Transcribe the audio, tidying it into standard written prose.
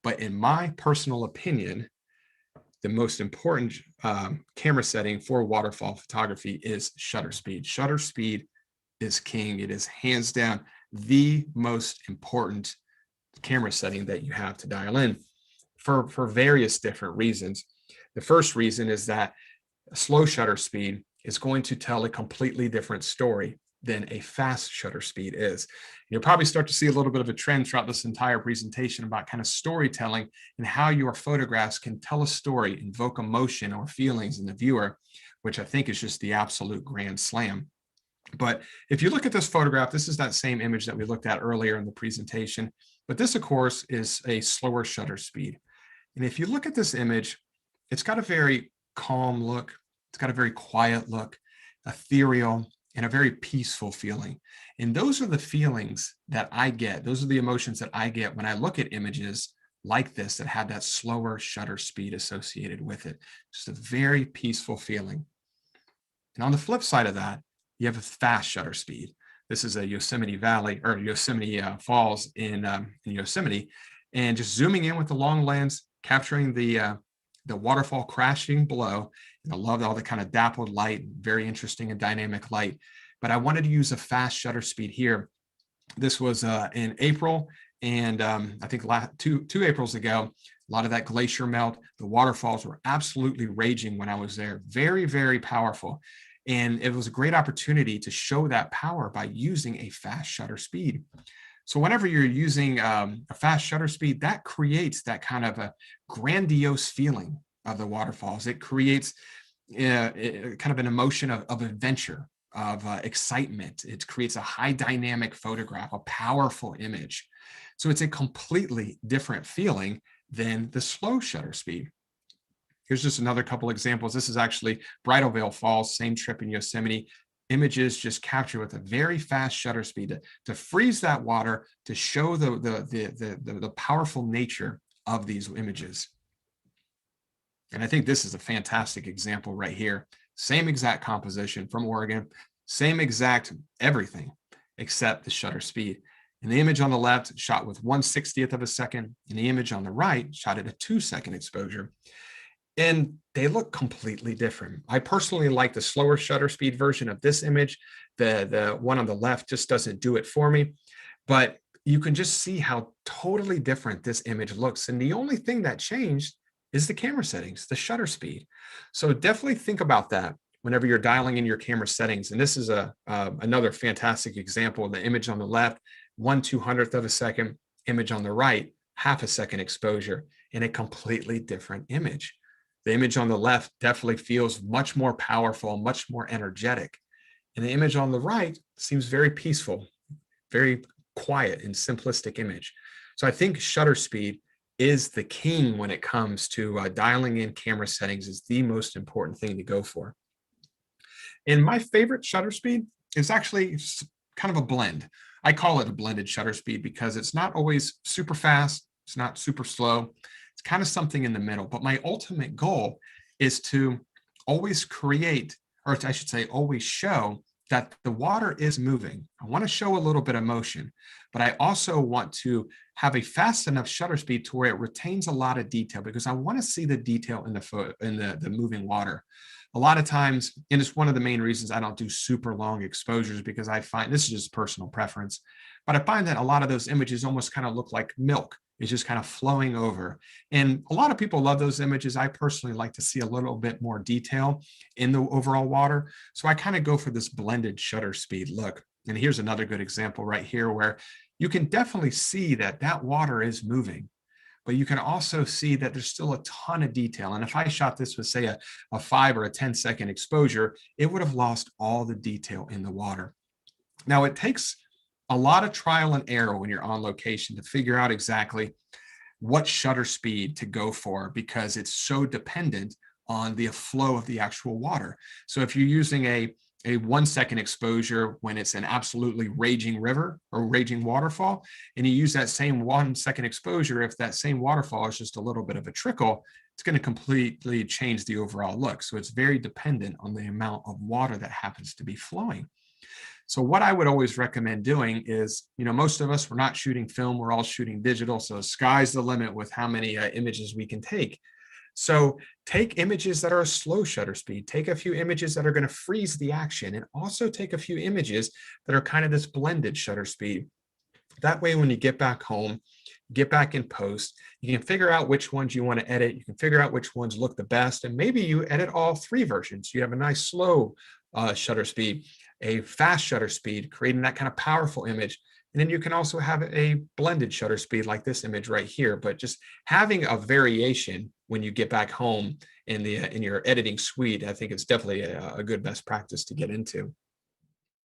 But in my personal opinion, the most important camera setting for waterfall photography is shutter speed. Shutter speed is king. It is hands down the most important camera setting that you have to dial in for various different reasons. The first reason is that a slow shutter speed is going to tell a completely different story than a fast shutter speed is. You'll probably start to see a little bit of a trend throughout this entire presentation about kind of storytelling and how your photographs can tell a story, invoke emotion or feelings in the viewer, which I think is just the absolute grand slam. But if you look at this photograph, this is that same image that we looked at earlier in the presentation, but this of course is a slower shutter speed. And if you look at this image, it's got a very calm look. It's got a very quiet look, ethereal, and a very peaceful feeling. And those are the feelings that I get. Those are the emotions that I get when I look at images like this that have that slower shutter speed associated with it. Just a very peaceful feeling. And on the flip side of that, you have a fast shutter speed. This is a Yosemite Valley or Yosemite Falls in Yosemite. And just zooming in with the long lens, capturing the waterfall crashing below. And I love all the kind of dappled light, very interesting and dynamic light. But I wanted to use a fast shutter speed here. This was in April, and I think two Aprils ago, a lot of that glacier melt. The waterfalls were absolutely raging when I was there. Very, very powerful. And it was a great opportunity to show that power by using a fast shutter speed. So whenever you're using a fast shutter speed, that creates that kind of a grandiose feeling of the waterfalls. It creates kind of an emotion of adventure, of excitement. It creates a high dynamic photograph, a powerful image. So it's a completely different feeling than the slow shutter speed. Here's just another couple examples. This is actually Bridal Veil Falls, same trip in Yosemite. Images just captured with a very fast shutter speed to freeze that water, to show the powerful nature of these images. And I think this is a fantastic example right here. Same exact composition from Oregon, same exact everything except the shutter speed. And the image on the left shot with 1/60th of a second, and the image on the right shot at a 2-second exposure. And they look completely different. I personally like the slower shutter speed version of this image. The one on the left just doesn't do it for me, but you can just see how totally different this image looks. And the only thing that changed is the camera settings, the shutter speed. So definitely think about that whenever you're dialing in your camera settings. And this is another fantastic example. The image on the left, 1/200th of a second, image on the right, 1/2 second exposure, in a completely different image. The image on the left definitely feels much more powerful, much more energetic. And the image on the right seems very peaceful, very quiet and simplistic image. So I think shutter speed is the king when it comes to dialing in camera settings, is the most important thing to go for. And my favorite shutter speed is actually kind of a blend. I call it a blended shutter speed because it's not always super fast, it's not super slow. It's kind of something in the middle. But my ultimate goal is to always create, or I should say, always show that the water is moving. I want to show a little bit of motion, but I also want to have a fast enough shutter speed to where it retains a lot of detail, because I want to see the detail in the moving water. A lot of times, and it's one of the main reasons I don't do super long exposures, because I find, this is just personal preference, but I find that a lot of those images almost kind of look like milk. It's just kind of flowing over. And a lot of people love those images. I personally like to see a little bit more detail in the overall water. So I kind of go for this blended shutter speed look. And here's another good example right here where you can definitely see that that water is moving, but you can also see that there's still a ton of detail. And if I shot this with, say, a 5 or a 10-second exposure, it would have lost all the detail in the water. Now, it takes a lot of trial and error when you're on location to figure out exactly what shutter speed to go for, because it's so dependent on the flow of the actual water. So if you're using a 1-second exposure when it's an absolutely raging river or raging waterfall, and you use that same 1-second exposure, if that same waterfall is just a little bit of a trickle, it's going to completely change the overall look. So it's very dependent on the amount of water that happens to be flowing. So what I would always recommend doing is, most of us, we're not shooting film, we're all shooting digital. So sky's the limit with how many images we can take. So take images that are a slow shutter speed, take a few images that are going to freeze the action, and also take a few images that are kind of this blended shutter speed. That way, when you get back home, get back in post, you can figure out which ones you want to edit. You can figure out which ones look the best. And maybe you edit all three versions. You have a nice slow shutter speed, a fast shutter speed, creating that kind of powerful image. And then you can also have a blended shutter speed like this image right here. But just having a variation when you get back home in your editing suite, I think it's definitely a good best practice to get into.